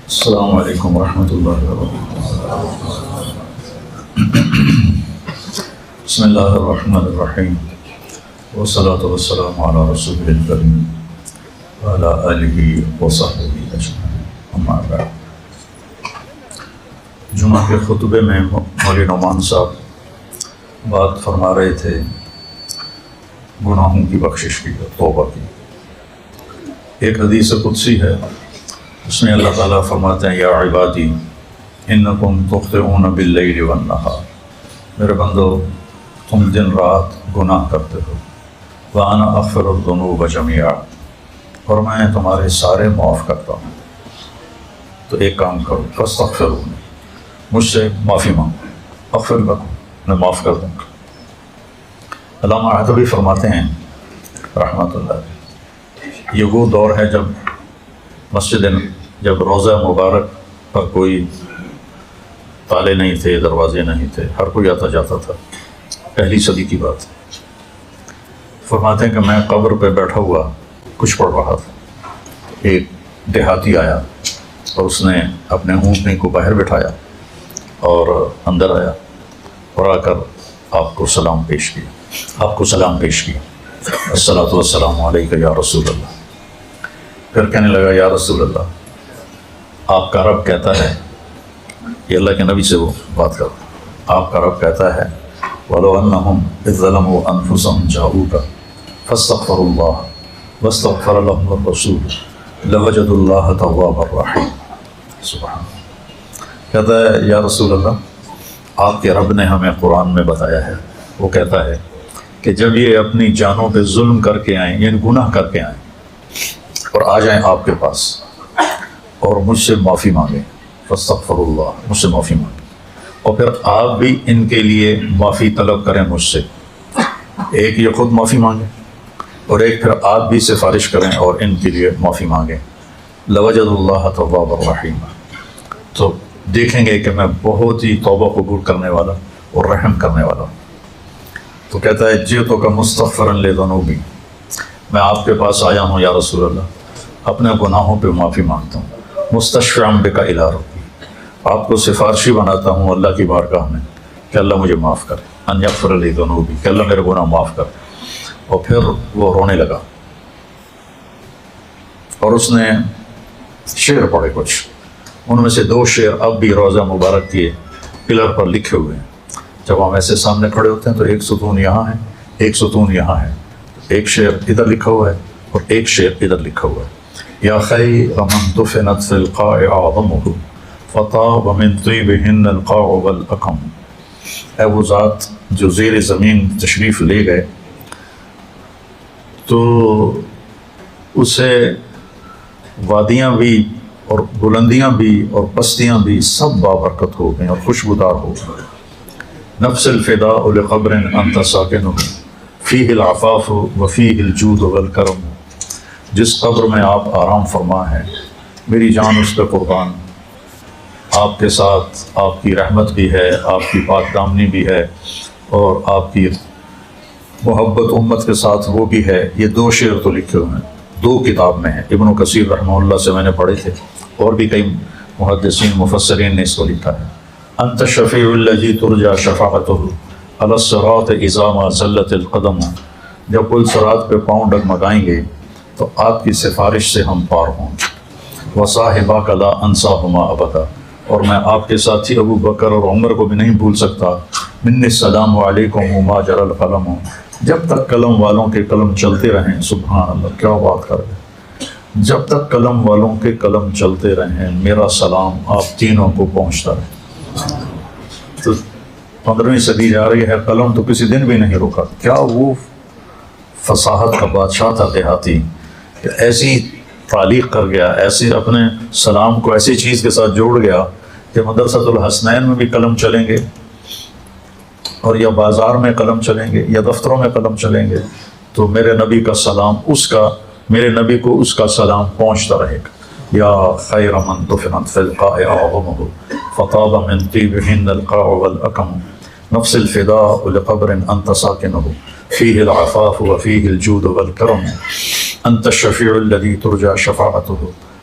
السلام علیکم ورحمۃ اللہ وبرکاتہ۔ بسم اللہ الرحمن الرحیم والصلاۃ والسلام علی رسول الکریم وعلی آلہ وصحبہ اجمعین، اما بعد۔ جمعہ کے خطبے میں مولوی نعمان صاحب بات فرما رہے تھے گناہوں کی بخشش کی اور توبہ کی۔ ایک حدیث قدسی ہے، اس میں اللہ تعالیٰ فرماتے ہیں یا عبادی انکم تخطئون باللیل والنہار، میرے بندو تم دن رات گناہ کرتے ہو، وانا اغفر الذنوب جميعا، اور میں تمہارے سارے معاف کرتا ہوں۔ تو ایک کام کرو، فاستغفرونی، مجھ سے معافی مانگو، اغفر لکم، میں معاف کر دوں گا۔ علامہ عتبی فرماتے ہیں رحمۃ اللہ، یہ وہ دور ہے جب روضہ مبارک پر کوئی تالے نہیں تھے، دروازے نہیں تھے، ہر کوئی آتا جاتا تھا، پہلی صدی کی بات ہے۔ فرماتے ہیں کہ میں قبر پہ بیٹھا ہوا کچھ پڑھ رہا تھا، ایک دیہاتی آیا اور اس نے اپنے اونٹنی کو باہر بٹھایا اور اندر آیا اور آ کر آپ کو سلام پیش کیا، الصلاۃ والسلام علیک یا رسول اللہ۔ پھر کہنے لگا یا رسول اللہ، آپ کا رب کہتا ہے، یہ اللہ کے نبی سے وہ بات کر، آپ کا رب کہتا ہے وَلَوْ أَنَّهُمْ إِذْ ظَلَمُوا أَنفُسَهُمْ جَاءُوكَ فَاسْتَغْفَرُوا اللَّهَ وَاسْتَغْفَرَ لَهُمُ الرَّسُولُ لَوَجَدُوا اللَّهَ تَوَّابًا رَحِيمًا۔ سبحان اللہ۔ کہتا ہے یا رسول اللہ، آپ کے رب نے ہمیں قرآن میں بتایا ہے، وہ کہتا ہے کہ جب یہ اپنی جانوں پہ ظلم کر کے آئیں، یعنی گناہ کر کے آئیں اور آ جائیں آپ کے پاس اور مجھ سے معافی مانگیں، فاستغفر اللہ، مجھ سے معافی مانگیں، اور پھر آپ بھی ان کے لیے معافی طلب کریں مجھ سے، ایک یہ خود معافی مانگیں اور ایک پھر آپ بھی سفارش کریں اور ان کے لیے معافی مانگیں، لوجد اللہ توابا رحیما، تو دیکھیں گے کہ میں بہت ہی توبہ قبول کرنے والا اور رحم کرنے والا ہوں۔ تو کہتا ہے جئتک مستغفرا لذنوبی، میں آپ کے پاس آیا ہوں یا رسول اللہ، اپنے گناہوں پہ معافی مانگتا ہوں، مستشفعا بک الی ربی، آپ کو سفارشی بناتا ہوں اللہ کی بارگاہ میں کہ اللہ مجھے معاف کرے، ان یغفر لی ذنوبی، کہ اللہ میرے گناہ معاف کرے۔ اور پھر وہ رونے لگا اور اس نے شعر پڑھے کچھ، ان میں سے دو شعر اب بھی روضہ مبارک کے پلر پر لکھے ہوئے ہیں۔ جب ہم ایسے سامنے کھڑے ہوتے ہیں تو ایک ستون یہاں ہے، ایک ستون یہاں ہے، ایک شعر ادھر لکھا ہوا ہے اور ایک شعر ادھر لکھا ہوا ہے، یا خیر من دفنت فی القاع اعظمہ فطاب من طیبہن القاع والاکم، اے وہ ذات جو زیر زمین تشریف لے گئے تو اسے وادیاں بھی اور بلندیاں بھی اور پستیاں بھی سب بابرکت ہو گئیں اور خوشبودار ہو گئیں۔ نفس الفداء لقبر انت ساکنہ فیہ العفاف وفیہ الجود والکرم، جس قبر میں آپ آرام فرما ہیں میری جان اس پہ قربان، آپ کے ساتھ آپ کی رحمت بھی ہے، آپ کی پاک دامنی بھی ہے اور آپ کی محبت امت کے ساتھ وہ بھی ہے۔ یہ دو شعر تو لکھے ہوئے ہیں، دو کتاب میں ہیں، ابن کثیر رحمہ اللہ سے میں نے پڑھے تھے، اور بھی کئی محدثین مفسرین نے اس کو لکھا ہے۔ انت الشفیع الذی ترجی شفاعتہ علی الصراط اذا ما زلت القدم، جب پل صراط پہ پاؤں ڈگمگائیں گے تو آپ کی سفارش سے ہم پار ہوں گے۔ وصاحباک لا انساہما ابدا، اور میں آپ کے ساتھی ابو بکر اور عمر کو بھی نہیں بھول سکتا۔ منی السلام علیکم ما جری القلم، جب تک قلم والوں کے قلم چلتے رہیں، سبحان اللہ، کیا بات کر رہے، جب تک قلم والوں کے قلم چلتے رہیں میرا سلام آپ تینوں کو پہنچتا رہے۔ تو 15ویں صدی جا رہی ہے، قلم تو کسی دن بھی نہیں رکا۔ کیا وہ فصاحت کا بادشاہ تھا دیہاتی کہ ایسی تعلیق کر گیا، ایسے اپنے سلام کو ایسی چیز کے ساتھ جوڑ گیا کہ مدرسۃ الحسنین میں بھی قلم چلیں گے اور یا بازار میں قلم چلیں گے یا دفتروں میں قلم چلیں گے تو میرے نبی کا سلام میرے نبی کو اس کا سلام پہنچتا رہے گا۔ یا خیر من دفنت فی القاع اعظمہ فطاب من طیبہن القاع والاکم، نفس الفداء لقبر انت ساکنہ فیہ العفاف وفیہ الجود والکرم، انت الشفیع الذی ترجی شفاعتہ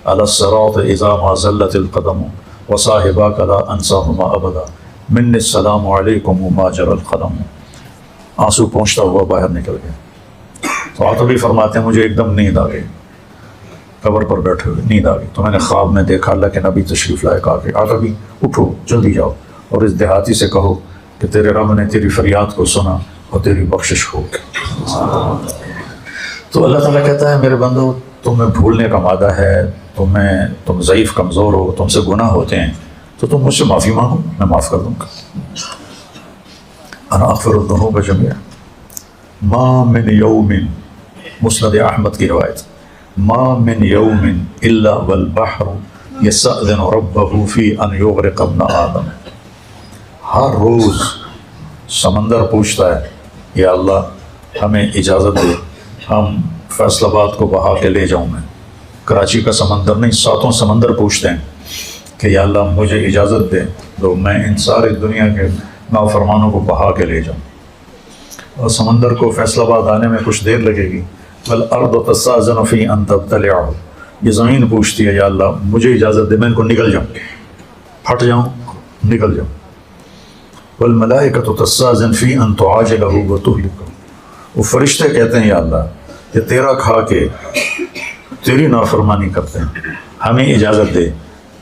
علی الصراط اذا ما زلت القدم وصاحباک لا انساہما ابدا منی السلام علیکم ما جرى القلم. آنسو پہنچتا ہوا باہر نکل گیا. تو عاطبی فرماتے ہیں مجھے ایک دم نیند آ گئی، قبر پر بیٹھے ہوئے نیند آ گئی. تو میں نے خواب میں دیکھا اللہ کے نبی تشریف لائے، کہا کہ عاطبی اٹھو جلدی جاؤ اور اس دیہاتی سے کہو کہ تیرے رب نے تیری فریاد کو سنا اور تیری بخشش ہو گئی. تو اللہ تعالیٰ کہتا ہے میرے بندو تمہیں بھولنے کا مادہ ہے، تم ضعیف کمزور ہو، تم سے گناہ ہوتے ہیں، تو تم مجھ سے معافی مانگو میں معاف کر دوں گا. انا اغفر الذنوب جميعا ما من یوم، مسند احمد کی روایت، ما من یوم الا والبحر یستأذن ربه فی ان یغرق ابن آدم. ہر روز سمندر پوچھتا ہے یا اللہ ہمیں اجازت دے، ہم فیصل آباد کو بہا کے لے جاؤں. میں کراچی کا سمندر نہیں، 7 سمندر پوچھتے ہیں کہ یا اللہ مجھے اجازت دے تو میں ان ساری دنیا کے نافرمانوں کو بہا کے لے جاؤں. اور سمندر کو فیصل آباد آنے میں کچھ دیر لگے گی. والارض تستأذن فی ان تبتلعہ، یہ زمین پوچھتی ہے یا اللہ مجھے اجازت دے میں ان کو نگل جاؤں، پھٹ جاؤں، نگل جاؤں. والملائکۃ تستأذن فی ان تعاجلہ وتہلکہ، وہ فرشتے کہتے ہیں یا اللہ کہ تیرا کھا کے تیری نافرمانی کرتے ہیں، ہمیں اجازت دے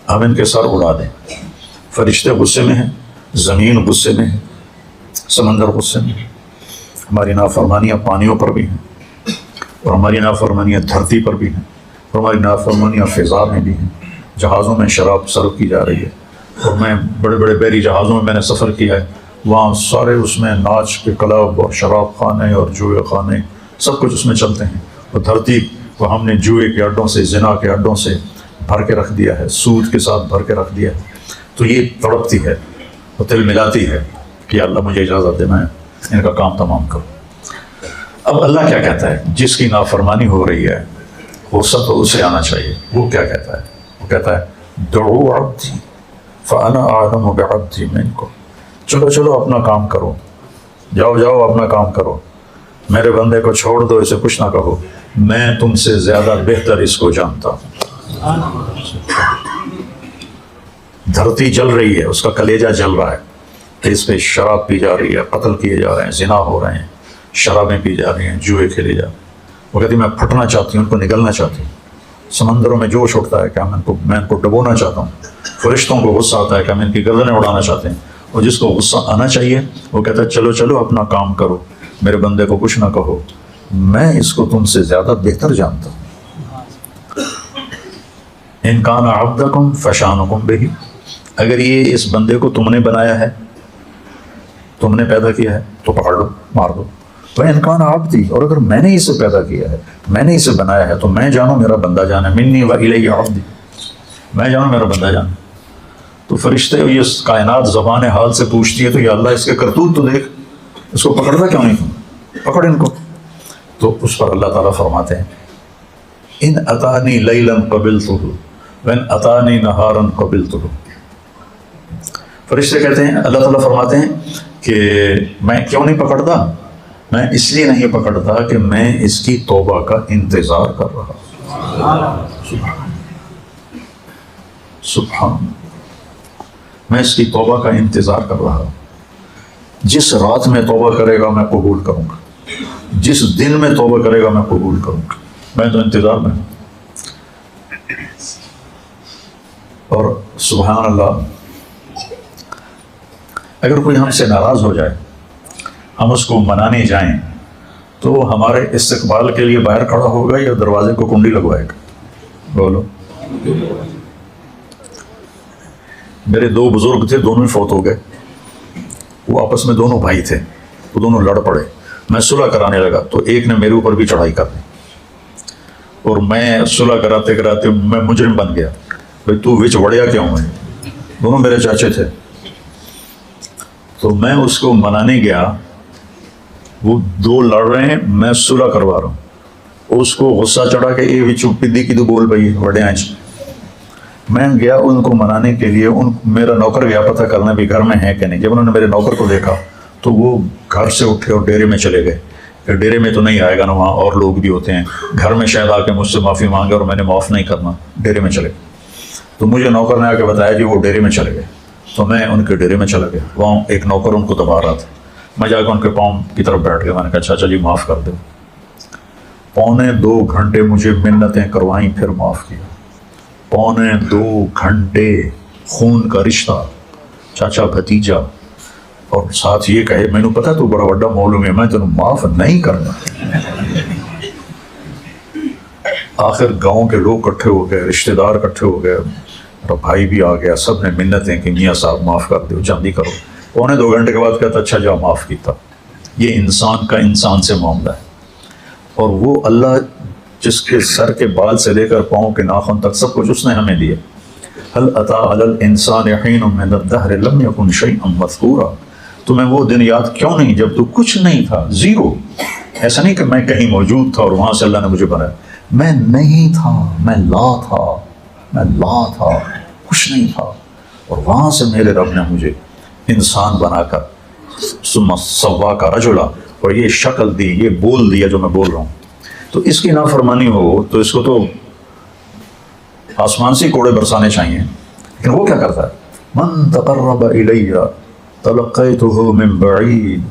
ہم ان کے سر اڑا دیں. فرشتے غصے میں ہیں، زمین غصے میں ہے، سمندر غصے میں ہے. ہماری نافرمانیاں پانیوں پر بھی ہیں اور ہماری نافرمانیاں دھرتی پر بھی ہیں اور ہماری نافرمانیاں فضا میں بھی ہیں. جہازوں میں شراب سرو کی جا رہی ہے اور میں بڑے بڑے بحری جہازوں میں نے سفر کیا ہے، وہاں سارے اس میں ناچ کے کلب اور شراب خانے اور جوئے خانے سب کچھ اس میں چلتے ہیں. اور دھرتی کو ہم نے جوئے کے اڈوں سے، زنا کے اڈوں سے بھر کے رکھ دیا ہے، سود کے ساتھ بھر کے رکھ دیا ہے. تو یہ تڑپتی ہے اور دل ملاتی ہے کہ اللہ مجھے اجازت دے میں ان کا کام تمام کروں. اب اللہ کیا کہتا ہے؟ جس کی نافرمانی ہو رہی ہے غصہ تو اسے آنا چاہیے. وہ کیا کہتا ہے؟ وہ کہتا ہے دعوا عبدی فانا اعلم بعبدی منکم، چلو چلو اپنا کام کرو، جاؤ جاؤ اپنا کام کرو، میرے بندے کو چھوڑ دو، اسے کچھ نہ کہو، میں تم سے زیادہ بہتر اس کو جانتا ہوں. دھرتی جل رہی ہے، اس کا کلیجہ جل رہا ہے کہ اس پہ شراب پی جا رہی ہے، قتل کیے جا رہے ہیں، زنا ہو رہے ہیں، شرابیں پی جا رہی ہیں، جوئے کھیلے جا رہے ہیں. وہ کہتی میں پھٹنا چاہتی ہوں، ان کو نگلنا چاہتی ہوں. سمندروں میں جوش اٹھتا ہے کہ میں ان کو ڈبونا چاہتا ہوں. فرشتوں کو غصہ آتا ہے کہ ہم ان کی گردنیں اڑانا چاہتے ہیں. اور جس کو غصہ آنا چاہیے وہ کہتا ہے چلو چلو اپنا کام کرو، میرے بندے کو کچھ نہ کہو، میں اس کو تم سے زیادہ بہتر جانتا ہوں. ان کان عبدکم فشانکم بہ، اگر یہ اس بندے کو تم نے بنایا ہے، تم نے پیدا کیا ہے تو پکڑ لو، مار دو. وَإِنْ كَانَ عَبْدِي، اور اگر میں نے اسے پیدا کیا ہے، میں نے اسے بنایا ہے تو میں جانوں میرا بندہ جانا. مِنِّي وَإِلَيَّ عَبْدِي، میں جانوں میرا بندہ جانا. تو فرشتے یہ کائنات زبان حال سے پوچھتی ہے تو یا اللہ اس کے کرتوت تو دیکھ، اس کو پکڑتا کیوں نہیں تم؟ پکڑ ان کو. تو اس پر اللہ تعالیٰ فرماتے ہیں ان اتانی لیلا قبلتہ وان اتانی نہارا قبلتہ. فرشتے کہتے ہیں، اللہ تعالیٰ فرماتے ہیں کہ میں کیوں نہیں پکڑتا؟ میں اس لیے نہیں پکڑتا کہ میں اس کی توبہ کا انتظار کر رہا ہوں. سبحان، میں اس کی توبہ کا انتظار کر رہا ہوں. جس رات میں توبہ کرے گا میں قبول کروں گا، جس دن میں توبہ کرے گا میں قبول کروں گا. میں تو انتظار میں ہوں. اور سبحان اللہ، اگر کوئی ہم سے ناراض ہو جائے، ہم اس کو منانے جائیں تو ہمارے استقبال کے لیے باہر کھڑا ہوگا یا دروازے کو کنڈی لگوائے گا؟ بولو. میرے 2 بزرگ تھے، دونوں ہی فوت ہو گئے. وہ آپس میں دونوں بھائی تھے، وہ دونوں لڑ پڑے. میں صلح کرانے لگا تو ایک نے میرے اوپر بھی چڑھائی کر دی اور میں صلح کراتے کراتے میں مجرم بن گیا. بھائی تو وچ وڑیا کیوں ہے؟ دونوں میرے چاچے تھے. تو میں اس کو منانے گیا، وہ 2 لڑ رہے ہیں، میں صلح کروا رہا ہوں. اس کو غصہ چڑھا کہ یہ وچوں پدی کی تو بول پئی وڑے آئیں. میں گیا ان کو منانے کے لیے. میرا نوکر گیا پتہ کرنا بھی گھر میں ہے کہ نہیں. جب انہوں نے میرے نوکر کو دیکھا تو وہ گھر سے اٹھے اور ڈیرے میں چلے گئے کہ ڈیرے میں تو نہیں آئے گا نا، وہاں اور لوگ بھی ہوتے ہیں، گھر میں شاید آ کے مجھ سے معافی مانگے اور میں نے معاف نہیں کرنا، ڈیرے میں چلے گئے۔ تو مجھے نوکر نے آ کے بتایا جی وہ ڈیرے میں چلے گئے، تو میں ان کے ڈیرے میں چلا گیا، وہاں ایک نوکر ان کو دبا رہا تھا، میں جا کے ان کے پاؤں کی طرف بیٹھ گیا، میں نے کہا چاچا جی معاف کر دو۔ 2.25 گھنٹے مجھے منتیں کروائیں، پھر معاف کیا۔ 2.25 گھنٹے خون کا رشتہ، چاچا بھتیجا، اور ساتھ یہ کہے میں نے پتا تو بڑا بڑا معلوم ہے، میں تینوں معاف نہیں کرنا۔ آخر گاؤں کے لوگ اکٹھے ہو گئے، رشتہ دار اکٹھے ہو گئے، اور بھائی بھی آ گیا، سب نے منتیں کہ میاں صاحب معاف کر دو، جلدی کرو۔ 2.25 گھنٹے کے بعد کہتا اچھا جا معاف کیتا۔ یہ انسان کا انسان سے معاملہ ہے، اور وہ اللہ جس کے سر کے بال سے لے کر پاؤں کے ناخن تک سب کچھ اس نے ہمیں دیا۔ هل اتى على الانسان حين من الدهر لم يكن شيئا مذكورا، تمہیں وہ دن یاد کیوں نہیں جب تو کچھ نہیں تھا، زیرو۔ ایسا نہیں کہ میں کہیں موجود تھا اور وہاں سے اللہ نے مجھے بنایا، میں نہیں تھا، میں لا تھا، کچھ نہیں تھا، اور وہاں سے میرے رب نے مجھے انسان بنا کر ثم سواک رجلا، اور یہ شکل دی، یہ بول دیا جو میں بول رہا ہوں۔ تو اس کی نافرمانی ہو تو اس کو تو آسمان سے کوڑے برسانے چاہیے، لیکن وہ کیا کرتا ہے؟ من تقرب الی تلقیتہ من بعید،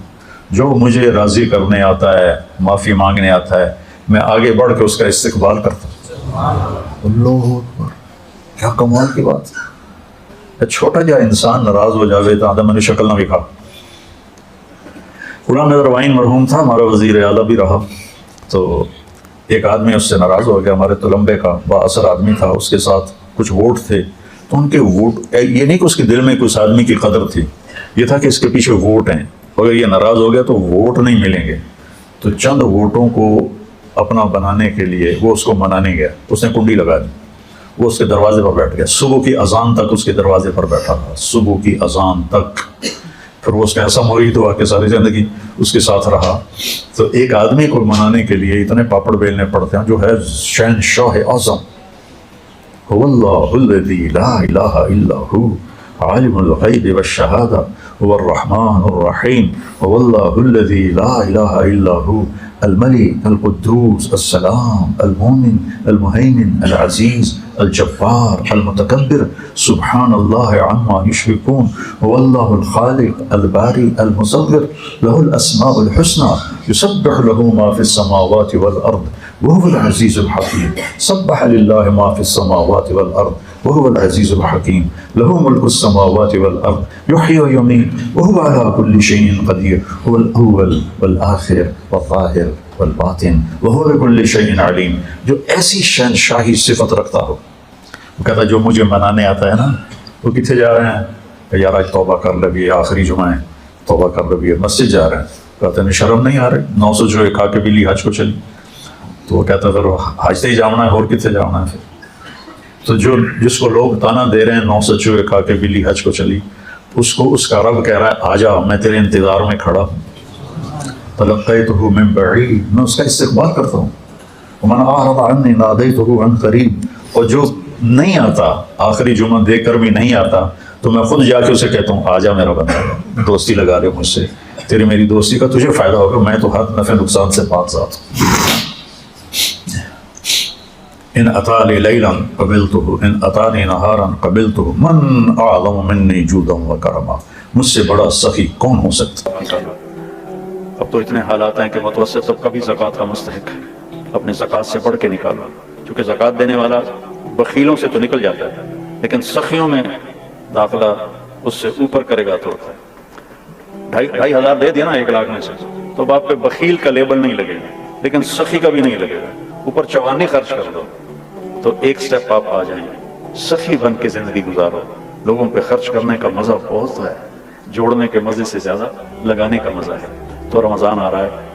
جو مجھے راضی کرنے آتا ہے، معافی مانگنے آتا ہے، میں آگے بڑھ کے اس کا استقبال کرتا ہوں۔ اللہ اکبر، کیا کمال کی بات ہے۔ چھوٹا جا انسان ناراض ہو جاوے تو آدم نے شکل نہ دکھا۔ غلام نظر وائن مرحوم تھا، ہمارا وزیر اعلیٰ بھی رہا، تو ایک آدمی اس سے ناراض ہو گیا، ہمارے تلمبے کا با اثر آدمی تھا، اس کے ساتھ کچھ ووٹ تھے، تو ان کے ووٹ، یہ نہیں کہ اس کے دل میں کچھ آدمی کی قدر تھی، یہ تھا کہ اس کے پیچھے ووٹ ہیں، اگر یہ ناراض ہو گیا تو ووٹ نہیں ملیں گے، تو چند ووٹوں کو اپنا بنانے کے لیے وہ اس کو منانے گیا، اس نے کنڈی لگا دی، وہ اس کے دروازے پر بیٹھ گیا، صبح کی اذان تک اس کے دروازے پر بیٹھا تھا، صبح کی اذان تک، پھر وہ اس کا ایسا مرید ہوا کہ ساری زندگی اس کے ساتھ رہا۔ تو ایک آدمی کو منانے کے لیے اتنے پاپڑ بیلنے پڑتے ہیں، جو ہے شہنشاہ اعظم، هو اللہ الذی لا الہ الا هو عالم الغیب والشہادہ هو الرحمن الرحیم، هو اللہ الذی لا الہ الا هو الملك القدوس السلام المؤمن المهيمن العزيز الجبار المتكبر سبحان الله عما يشركون، هو الله الخالق الباري المصور، له الأسماء الحسنى يسبح له ما في السماوات والأرض وهو العزيز الحكيم، سبح لله ما في السماوات والأرض وهو العزيز الحكيم، له ملك السماوات والأرض يحيي ويميت وهو على كل شيء قدير، هو الأول والآخر والظاهر والباطن وهو بكل شيء عليم۔ جو ایسی شہنشاہی صفت رکھتا ہو، وہ کہتا ہے جو مجھے منانے آتا ہے نا، وہ کتنے جا رہے ہیں کہ یار آج توبہ کر لگی، آخری جمعہ ہے، توبہ کر لگی، مسجد جا رہے ہیں، کہتے ہیں شرم نہیں آ رہی، 900 جو کھا کے بلی حج کو چلی، تو وہ کہتا ہے پھر حج سے ہی جانا ہے اور کتنے جانا ہے پھر۔ تو جو جس کو لوگ تانا دے رہے ہیں 900 چوہے کھا کے بلی حج کو چلی، اس کو اس کا رب کہہ رہا ہے آجا، میں تیرے انتظار میں کھڑا ہوں، تلقیتہ من بعید، میں اس کا استقبال کرتا ہوں، ومن اعرض عنی نادیتہ عن قریب، اور جو نہیں آتا، آخری جمعہ دیکھ کر بھی نہیں آتا، تو میں خود جا کے اسے کہتا ہوں آجا میرا بندہ، دوستی لگا لے مجھ سے، تیری میری دوستی کا تجھے فائدہ ہوگا، میں تو ہر نفع نقصان سے پاک ذات ہوں۔ ان اتانی لیلا قبلتہ ان اتانی نہارا قبلتہ من اعظم منی جودا و کرما، مجھ سے بڑا سخی کون ہو سکتا ہے۔ اب تو اتنے حالات ہیں کہ متوسط طبقہ بھی زکوٰۃ کا مستحق ہے، اپنے زکوٰۃ سے بڑھ کے نکالو، کیونکہ زکوٰۃ دینے والا بخیلوں سے تو نکل جاتا ہے، لیکن سخیوں میں داخلہ اس سے اوپر کرے گا تو 2,500 دے دیا نا 1 لاکھ میں سے، تو باپ پہ بخیل کا لیبل نہیں لگے گا، لیکن سخی کا بھی نہیں لگے گا، اوپر 54 خرچ کر دو تو ایک سٹیپ آپ آ جائیں، سخی بن کے زندگی گزارو۔ لوگوں پہ خرچ کرنے کا مزہ بہت ہے، جوڑنے کے مزے سے زیادہ لگانے کا مزہ ہے۔ تو رمضان آ رہا ہے،